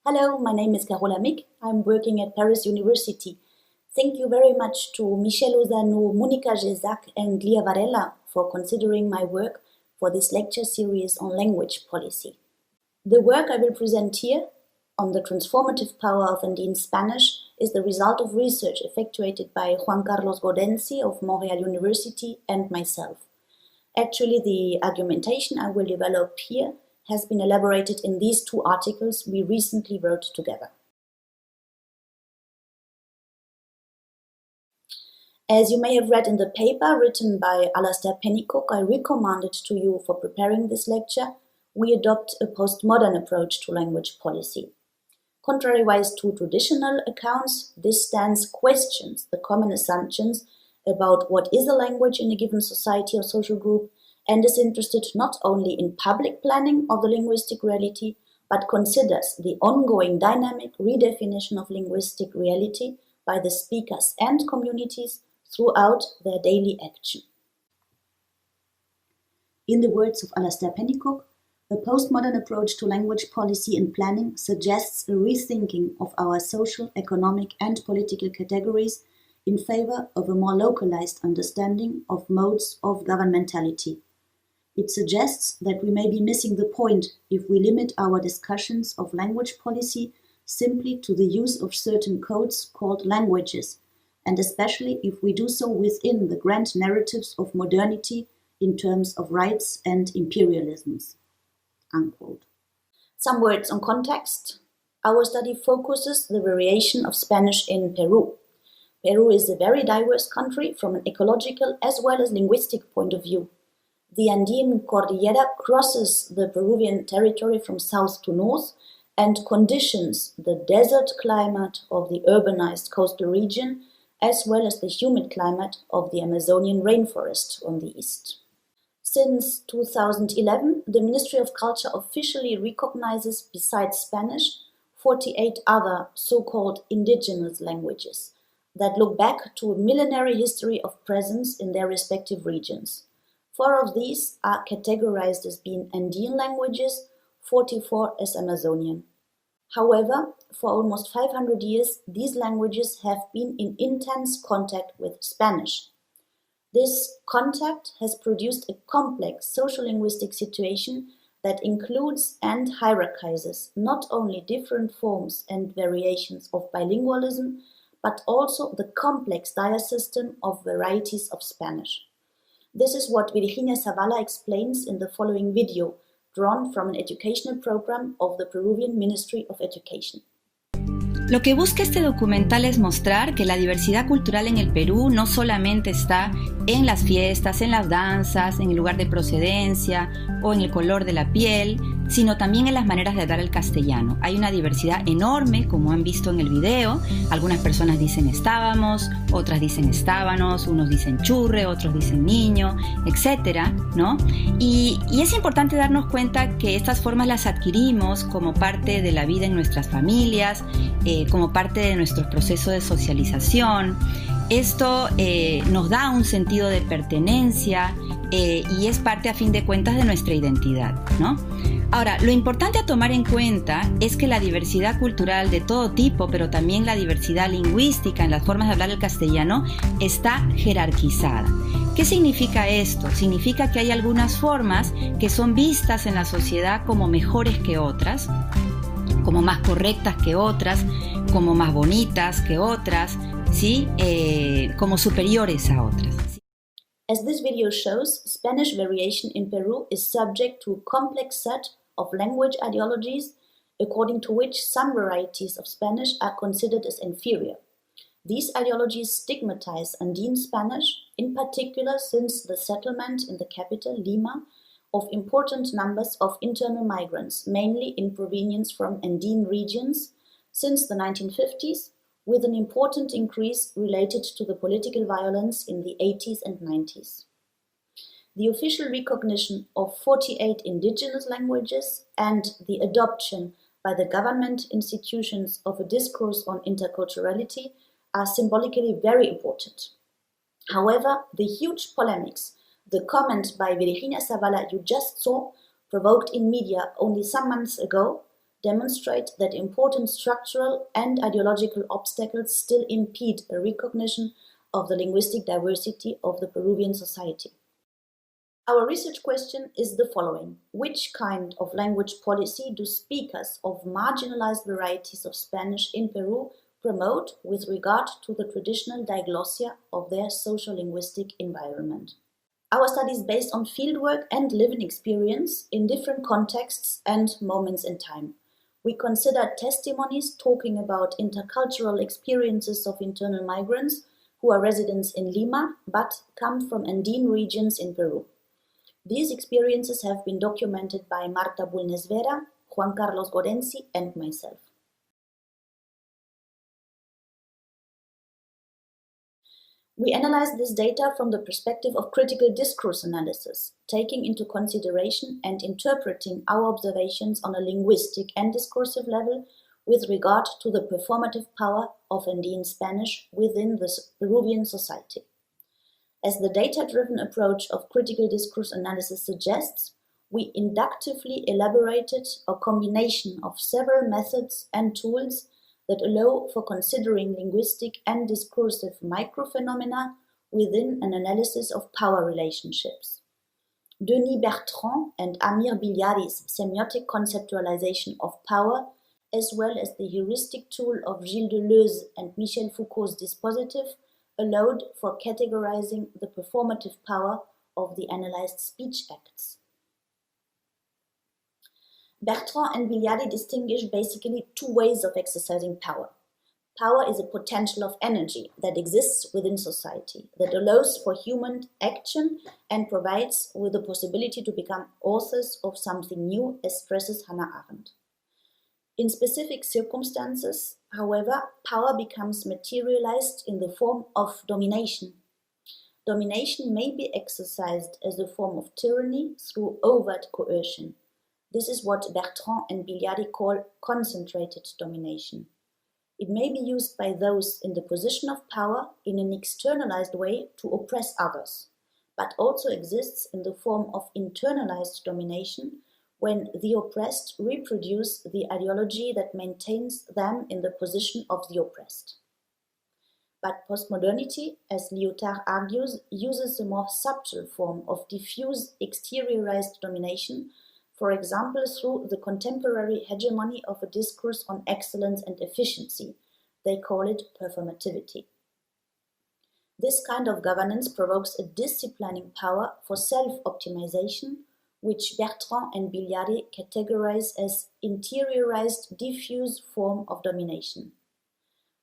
Hello, my name is Carola Mick. I'm working at Paris University. Thank you very much to Michel Ozano, Monica Gezac and Lia Varela for considering my work for this lecture series on language policy. The work I will present here on the transformative power of Andean Spanish is the result of research effectuated by Juan Carlos Gaudenzi of Montreal University and myself. Actually, the argumentation I will develop here has been elaborated in these two articles we recently wrote together. As you may have read in the paper written by Alastair Pennycook, I recommended to you for preparing this lecture, we adopt a postmodern approach to language policy. Contrariwise to traditional accounts, this stance questions the common assumptions about what is a language in a given society or social group, and is interested not only in public planning of the linguistic reality, but considers the ongoing dynamic redefinition of linguistic reality by the speakers and communities throughout their daily action. In the words of Alastair Pennycook, the postmodern approach to language policy and planning suggests a rethinking of our social, economic, and political categories in favor of a more localized understanding of modes of governmentality. It suggests that we may be missing the point if we limit our discussions of language policy simply to the use of certain codes called languages, and especially if we do so within the grand narratives of modernity in terms of rights and imperialisms." Unquote. Some words on context. Our study focuses the variation of Spanish in Peru. Peru is a very diverse country from an ecological as well as linguistic point of view. The Andean Cordillera crosses the Peruvian territory from south to north and conditions the desert climate of the urbanized coastal region as well as the humid climate of the Amazonian rainforest on the east. Since 2011, the Ministry of Culture officially recognizes, besides Spanish, 48 other so-called indigenous languages that look back to a millenary history of presence in their respective regions. 4 of these are categorized as being Andean languages, 44 as Amazonian. However, for almost 500 years, these languages have been in intense contact with Spanish. This contact has produced a complex social-linguistic situation that includes and hierarchizes not only different forms and variations of bilingualism, but also the complex diasystem of varieties of Spanish. This is what Virginia Zavala explains in the following video, drawn from an educational program of the Peruvian Ministry of Education. Lo que busca este documental es mostrar que la diversidad cultural en el Perú no solamente está en las fiestas, en las danzas, en el lugar de procedencia o en el color de la piel, sino también en las maneras de hablar el castellano. Hay una diversidad enorme, como han visto en el video. Algunas personas dicen estábamos, otras dicen estábanos, unos dicen churre, otros dicen niño, etcétera, ¿no? Y es importante darnos cuenta que estas formas las adquirimos como parte de la vida en nuestras familias, como parte de nuestro proceso de socialización. Esto nos da un sentido de pertenencia y es parte, a fin de cuentas, de nuestra identidad, ¿no? Ahora, lo importante a tomar en cuenta es que la diversidad cultural de todo tipo, pero también la diversidad lingüística en las formas de hablar el castellano, está jerarquizada. ¿Qué significa esto? Significa que hay algunas formas que son vistas en la sociedad como mejores que otras, como más correctas que otras, como más bonitas que otras, ¿sí? Como superiores a otras. As this video shows, Spanish variation in Peru is subject to a complex set of language ideologies, according to which some varieties of Spanish are considered as inferior. These ideologies stigmatize Andean Spanish, in particular since the settlement in the capital, Lima, of important numbers of internal migrants, mainly in provenience from Andean regions, since the 1950s, with an important increase related to the political violence in the 80s and 90s. The official recognition of 48 indigenous languages and the adoption by the government institutions of a discourse on interculturality are symbolically very important. However, the huge polemics, the comment by Virginia Zavala you just saw, provoked in media only some months ago, demonstrate that important structural and ideological obstacles still impede a recognition of the linguistic diversity of the Peruvian society. Our research question is the following: which kind of language policy do speakers of marginalized varieties of Spanish in Peru promote with regard to the traditional diglossia of their social-linguistic environment? Our study is based on fieldwork and living experience in different contexts and moments in time. We consider testimonies talking about intercultural experiences of internal migrants who are residents in Lima but come from Andean regions in Peru. These experiences have been documented by Marta Bulnes Vera, Juan Carlos Gorenzi, and myself. We analyzed this data from the perspective of critical discourse analysis, taking into consideration and interpreting our observations on a linguistic and discursive level with regard to the performative power of Andean Spanish within the Peruvian society. As the data-driven approach of critical discourse analysis suggests, we inductively elaborated a combination of several methods and tools that allow for considering linguistic and discursive microphenomena within an analysis of power relationships. Denis Bertrand and Amir Bilyari's semiotic conceptualization of power, as well as the heuristic tool of Gilles Deleuze and Michel Foucault's dispositif, allowed for categorizing the performative power of the analyzed speech acts. Bertrand and Bilyari distinguish basically two ways of exercising power. Power is a potential of energy that exists within society, that allows for human action and provides with the possibility to become authors of something new, as stresses Hannah Arendt. In specific circumstances, however, power becomes materialized in the form of domination. Domination may be exercised as a form of tyranny through overt coercion. This is what Bertrand and Bilyari call concentrated domination. It may be used by those in the position of power in an externalized way to oppress others, but also exists in the form of internalized domination when the oppressed reproduce the ideology that maintains them in the position of the oppressed. But postmodernity, as Lyotard argues, uses a more subtle form of diffuse exteriorized domination, for example through the contemporary hegemony of a discourse on excellence and efficiency. They call it performativity. This kind of governance provokes a disciplining power for self-optimization, which Bertrand and Bilyari categorize as interiorized diffuse form of domination.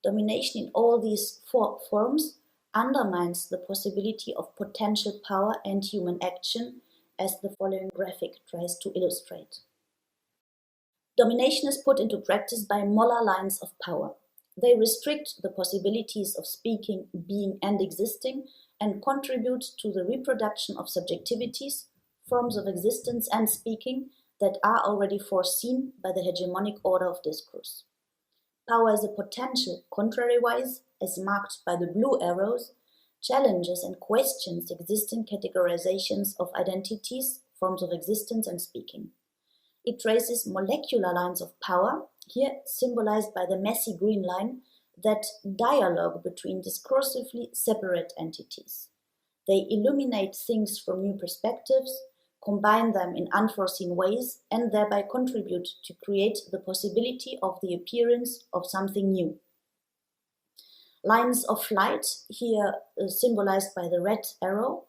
Domination in all these four forms undermines the possibility of potential power and human action, as the following graphic tries to illustrate. Domination is put into practice by molar lines of power. They restrict the possibilities of speaking, being, and existing, and contribute to the reproduction of subjectivities, forms of existence and speaking that are already foreseen by the hegemonic order of discourse. Power as a potential, contrariwise, as marked by the blue arrows, challenges and questions existing categorizations of identities, forms of existence and speaking. It traces molecular lines of power, here symbolized by the messy green line, that dialogue between discursively separate entities. They illuminate things from new perspectives, combine them in unforeseen ways, and thereby contribute to create the possibility of the appearance of something new. Lines of light, here symbolized by the red arrow,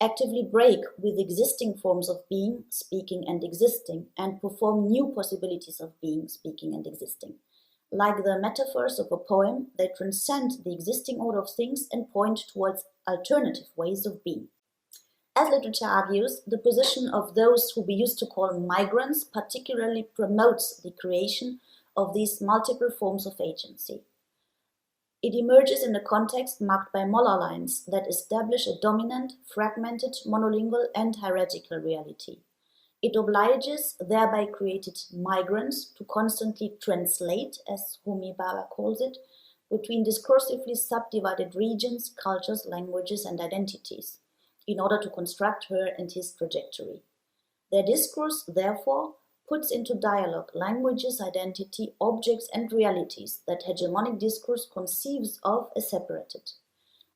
actively break with existing forms of being, speaking, and existing, and perform new possibilities of being, speaking, and existing. Like the metaphors of a poem, they transcend the existing order of things and point towards alternative ways of being. As literature argues, the position of those who we used to call migrants particularly promotes the creation of these multiple forms of agency. It emerges in a context marked by molar lines that establish a dominant, fragmented, monolingual, and hierarchical reality. It obliges thereby created migrants to constantly translate, as Homi Bhabha calls it, between discursively subdivided regions, cultures, languages, and identities, in order to construct her and his trajectory. Their discourse, therefore, puts into dialogue languages, identity, objects, and realities that hegemonic discourse conceives of as separated.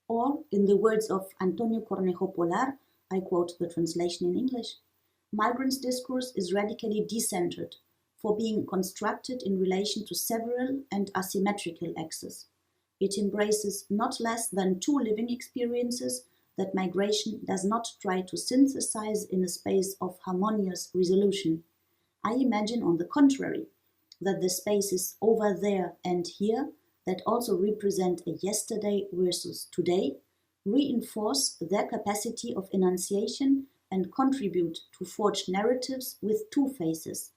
Or, in the words of Antonio Cornejo Polar, I quote the translation in English, migrants' discourse is radically decentered, for being constructed in relation to several and asymmetrical axes. It embraces not less than two living experiences that migration does not try to synthesize in a space of harmonious resolution. I imagine, on the contrary, that the spaces over there and here that also represent a yesterday versus today reinforce their capacity of enunciation and contribute to forge narratives with two faces.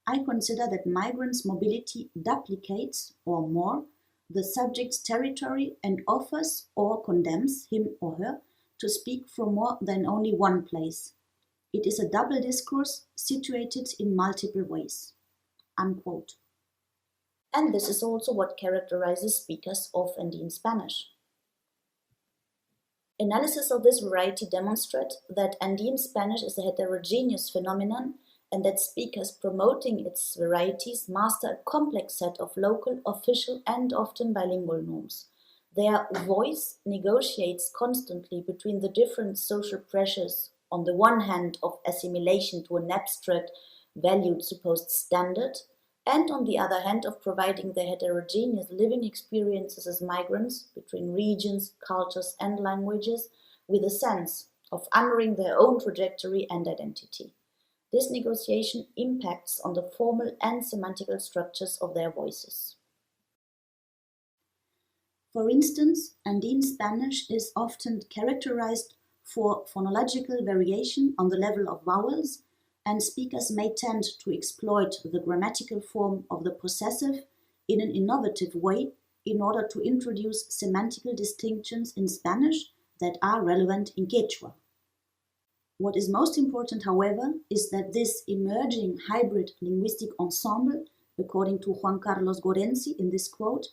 I consider that migrants' mobility duplicates, or more, the subject's territory and offers or condemns him or her to speak from more than only one place. It is a double discourse situated in multiple ways. Unquote. And this is also what characterizes speakers of Andean Spanish. Analysis of this variety demonstrate that Andean Spanish is a heterogeneous phenomenon and that speakers promoting its varieties master a complex set of local, official, and often bilingual norms. Their voice negotiates constantly between the different social pressures, on the one hand of assimilation to an abstract, valued supposed standard, and on the other hand of providing their heterogeneous living experiences as migrants between regions, cultures, and languages with a sense of honoring their own trajectory and identity. This negotiation impacts on the formal and semantical structures of their voices. For instance, Andean Spanish is often characterized for phonological variation on the level of vowels, and speakers may tend to exploit the grammatical form of the possessive in an innovative way in order to introduce semantical distinctions in Spanish that are relevant in Quechua. What is most important, however, is that this emerging hybrid linguistic ensemble, according to Juan Carlos Gorenzi in this quote,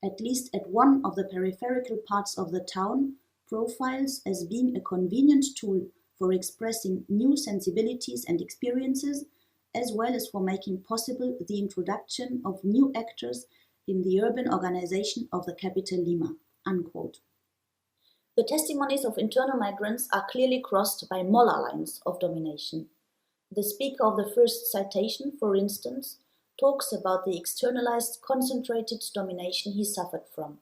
at least at one of the peripheral parts of the town, profiles as being a convenient tool for expressing new sensibilities and experiences, as well as for making possible the introduction of new actors in the urban organization of the capital Lima. Unquote. The testimonies of internal migrants are clearly crossed by molar lines of domination. The speaker of the first citation, for instance, talks about the externalized, concentrated domination he suffered from.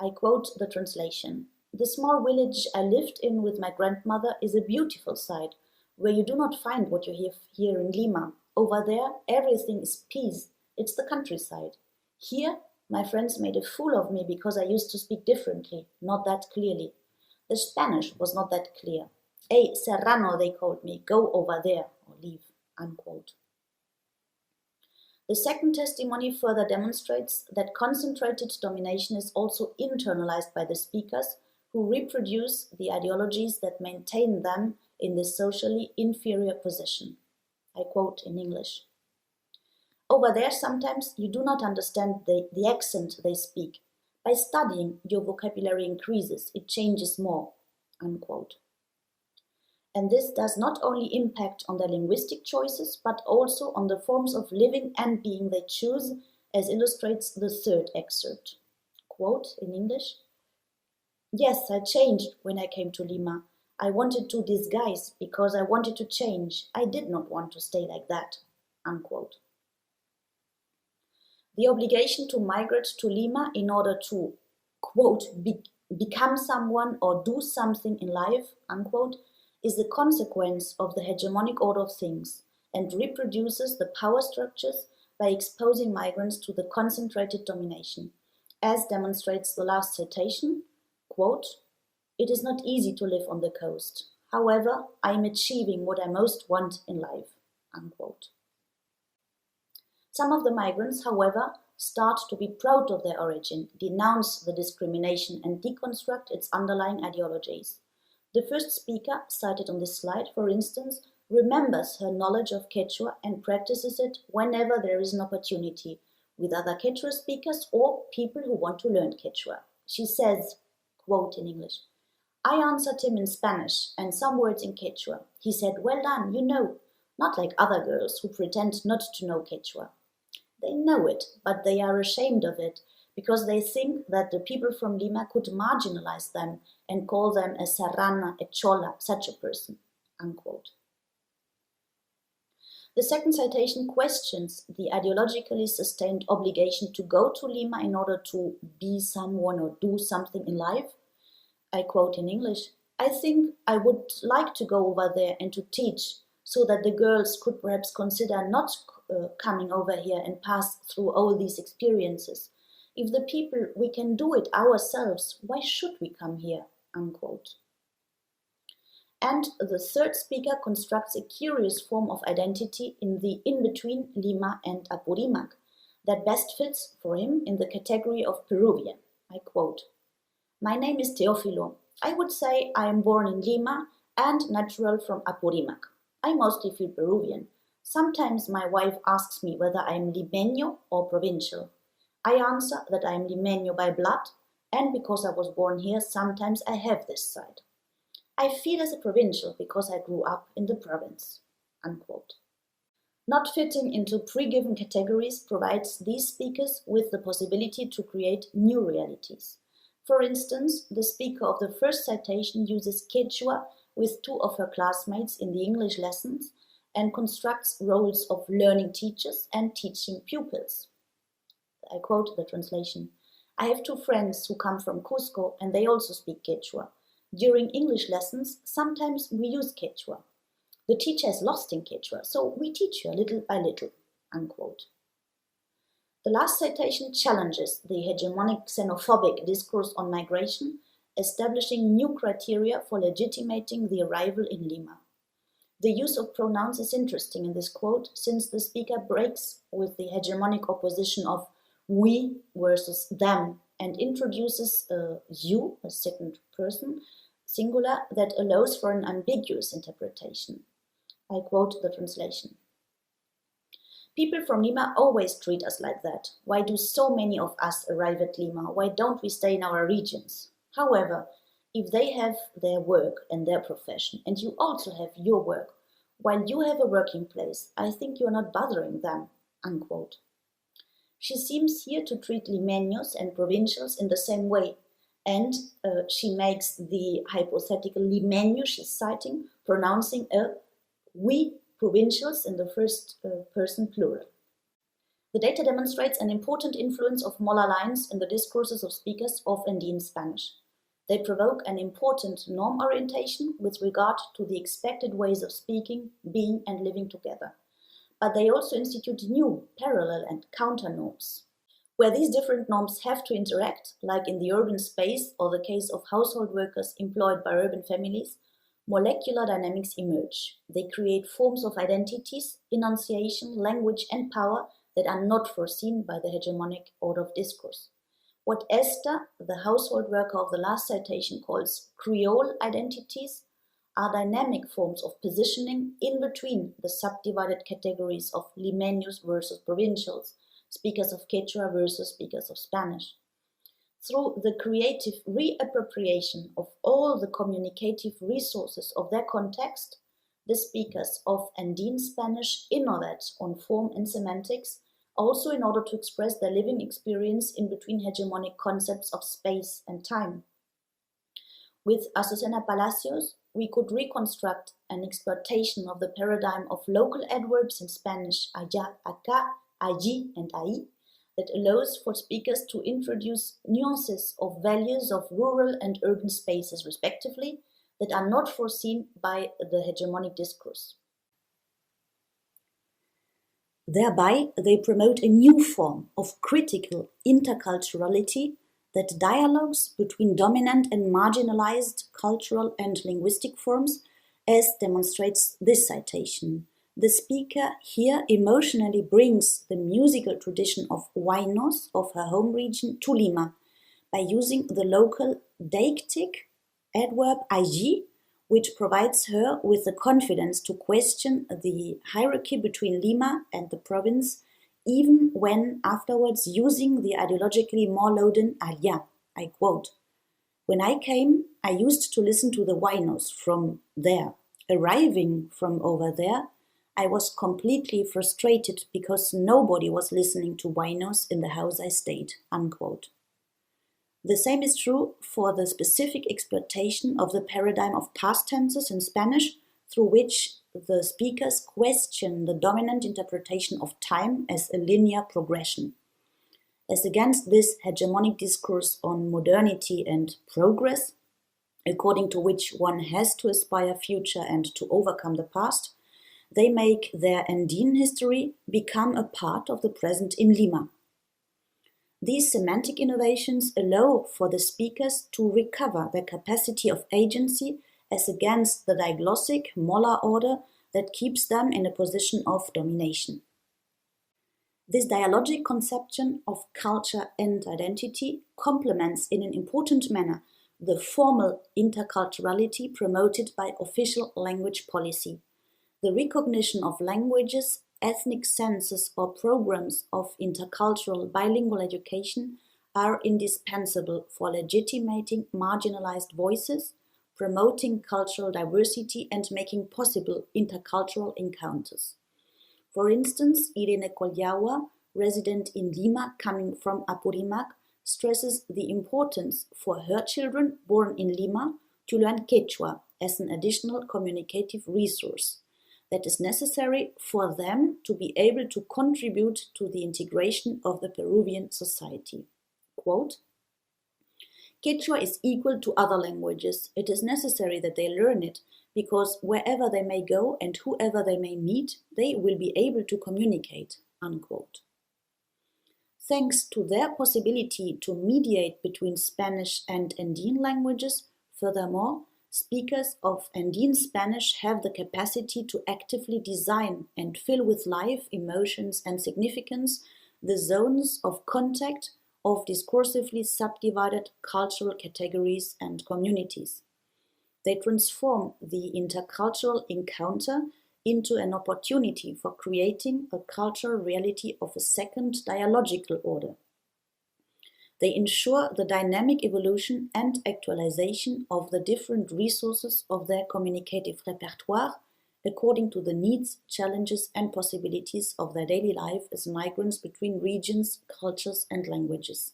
I quote the translation. The small village I lived in with my grandmother is a beautiful sight, where you do not find what you have here in Lima. Over there, everything is peace. It's the countryside. Here, my friends made a fool of me because I used to speak differently, not that clearly. The Spanish was not that clear. Hey, Serrano, they called me. Go over there, or leave. Unquote. The second testimony further demonstrates that concentrated domination is also internalized by the speakers, who reproduce the ideologies that maintain them in this socially inferior position. I quote in English. Over there, sometimes you do not understand the accent they speak. By studying, your vocabulary increases, it changes more. Unquote. And this does not only impact on their linguistic choices, but also on the forms of living and being they choose, as illustrates the third excerpt. Quote in English. Yes, I changed when I came to Lima. I wanted to disguise because I wanted to change. I did not want to stay like that. Unquote. The obligation to migrate to Lima in order to, quote, become someone or do something in life, unquote, is the consequence of the hegemonic order of things and reproduces the power structures by exposing migrants to the concentrated domination. As demonstrates the last citation, quote, it is not easy to live on the coast. However, I am achieving what I most want in life, unquote. Some of the migrants, however, start to be proud of their origin, denounce the discrimination and deconstruct its underlying ideologies. The first speaker, cited on this slide, for instance, remembers her knowledge of Quechua and practices it whenever there is an opportunity, with other Quechua speakers or people who want to learn Quechua. She says, quote in English, I answered him in Spanish and some words in Quechua. He said, well done, you know. not like other girls who pretend not to know Quechua. They know it, but they are ashamed of it because they think that the people from Lima could marginalize them and call them a serrana, a chola, such a person, unquote. The second citation questions the ideologically sustained obligation to go to Lima in order to be someone or do something in life. I quote in English, "I think I would like to go over there and to teach so that the girls could perhaps consider not coming over here and pass through all these experiences. If the people, we can do it ourselves, why should we come here?" Unquote. And the third speaker constructs a curious form of identity in the in-between Lima and Apurimac that best fits for him in the category of Peruvian. I quote, "My name is Teófilo. I would say I am born in Lima and natural from Apurimac. I mostly feel Peruvian. Sometimes my wife asks me whether I am limeño or provincial. I answer that I am limeño by blood, and because I was born here, sometimes I have this side. I feel as a provincial because I grew up in the province." Unquote. Not fitting into pre-given categories provides these speakers with the possibility to create new realities. For instance, the speaker of the first citation uses Quechua with two of her classmates in the English lessons and constructs roles of learning teachers and teaching pupils. I quote the translation. "I have two friends who come from Cusco and they also speak Quechua. During English lessons, sometimes we use Quechua. The teacher is lost in Quechua, so we teach her little by little." Unquote. The last citation challenges the hegemonic xenophobic discourse on migration, establishing new criteria for legitimating the arrival in Lima. The use of pronouns is interesting in this quote, since the speaker breaks with the hegemonic opposition of we versus them and introduces you, a second person, singular, that allows for an ambiguous interpretation. I quote the translation. "People from Lima always treat us like that. Why do so many of us arrive at Lima? Why don't we stay in our regions? However, if they have their work and their profession, and you also have your work, while you have a working place, I think you're not bothering them." Unquote. She seems here to treat limeños and provincials in the same way, and she makes the hypothetical limeño she's citing pronouncing a we provincials in the first person plural. The data demonstrates an important influence of Mola lines in the discourses of speakers of Andean Spanish. They provoke an important norm orientation with regard to the expected ways of speaking, being, and living together. But they also institute new, parallel, and counter norms. Where these different norms have to interact, like in the urban space or the case of household workers employed by urban families, molecular dynamics emerge. They create forms of identities, enunciation, language, and power that are not foreseen by the hegemonic order of discourse. What Esther, the household worker of the last citation, calls Creole identities are dynamic forms of positioning in between the subdivided categories of limeños versus provincials, speakers of Quechua versus speakers of Spanish. Through the creative reappropriation of all the communicative resources of their context, the speakers of Andean Spanish innovate on form and semantics, also in order to express their living experience in between hegemonic concepts of space and time. With Azucena Palacios, we could reconstruct an exploitation of the paradigm of local adverbs in Spanish, allá, acá, allí, and ahí, that allows for speakers to introduce nuances of values of rural and urban spaces, respectively, that are not foreseen by the hegemonic discourse. Thereby, they promote a new form of critical interculturality that dialogues between dominant and marginalized cultural and linguistic forms, as demonstrates this citation. The speaker here emotionally brings the musical tradition of Huaynos of her home region to Lima by using the local deictic adverb allí, which provides her with the confidence to question the hierarchy between Lima and the province, even when afterwards using the ideologically more loaded allá. I quote, "When I came, I used to listen to the Huaynos from there. Arriving from over there, I was completely frustrated because nobody was listening to winos in the house I stayed, unquote. The same is true for the specific exploitation of the paradigm of past tenses in Spanish, through which the speakers question the dominant interpretation of time as a linear progression. As against this hegemonic discourse on modernity and progress, according to which one has to aspire future and to overcome the past, they make their Andean history become a part of the present in Lima. These semantic innovations allow for the speakers to recover their capacity of agency as against the diglossic molar order that keeps them in a position of domination. This dialogic conception of culture and identity complements in an important manner the formal interculturality promoted by official language policy. The recognition of languages, ethnic senses or programs of intercultural bilingual education are indispensable for legitimating marginalized voices, promoting cultural diversity and making possible intercultural encounters. For instance, Irene Collagua, resident in Lima coming from Apurimac, stresses the importance for her children born in Lima to learn Quechua as an additional communicative resource that is necessary for them to be able to contribute to the integration of the Peruvian society. Quote, Quechua is equal to other languages. It is necessary that they learn it because wherever they may go and whoever they may meet, they will be able to communicate, unquote. Thanks to their possibility to mediate between Spanish and Andean languages, furthermore, speakers of Andean Spanish have the capacity to actively design and fill with life, emotions, and significance the zones of contact of discursively subdivided cultural categories and communities. They transform the intercultural encounter into an opportunity for creating a cultural reality of a second dialogical order. They ensure the dynamic evolution and actualization of the different resources of their communicative repertoire according to the needs, challenges, and possibilities of their daily life as migrants between regions, cultures, and languages.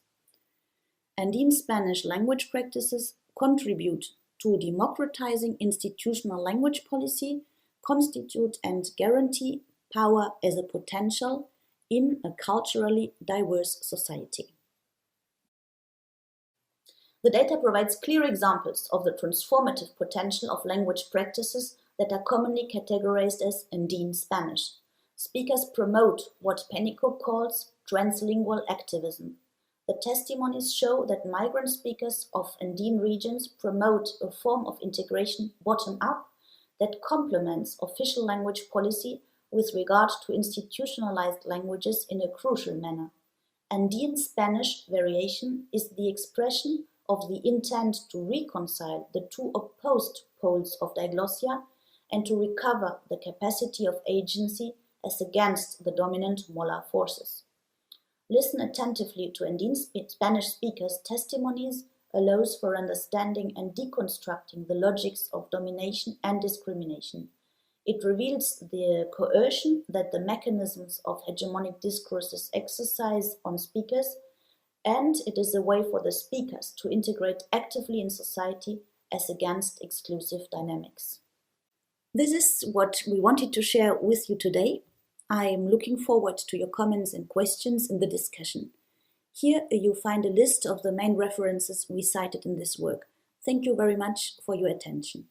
Andean Spanish language practices contribute to democratizing institutional language policy, constitute and guarantee power as a potential in a culturally diverse society. The data provides clear examples of the transformative potential of language practices that are commonly categorized as Andean Spanish. Speakers promote what Panico calls translingual activism. The testimonies show that migrant speakers of Andean regions promote a form of integration bottom-up that complements official language policy with regard to institutionalized languages in a crucial manner. Andean Spanish variation is the expression of the intent to reconcile the two opposed poles of diglossia and to recover the capacity of agency as against the dominant molar forces. Listen attentively to Andean Spanish speakers' testimonies allows for understanding and deconstructing the logics of domination and discrimination. It reveals the coercion that the mechanisms of hegemonic discourses exercise on speakers, and it is a way for the speakers to integrate actively in society as against exclusive dynamics. This is what we wanted to share with you today. I am looking forward to your comments and questions in the discussion. Here you find a list of the main references we cited in this work. Thank you very much for your attention.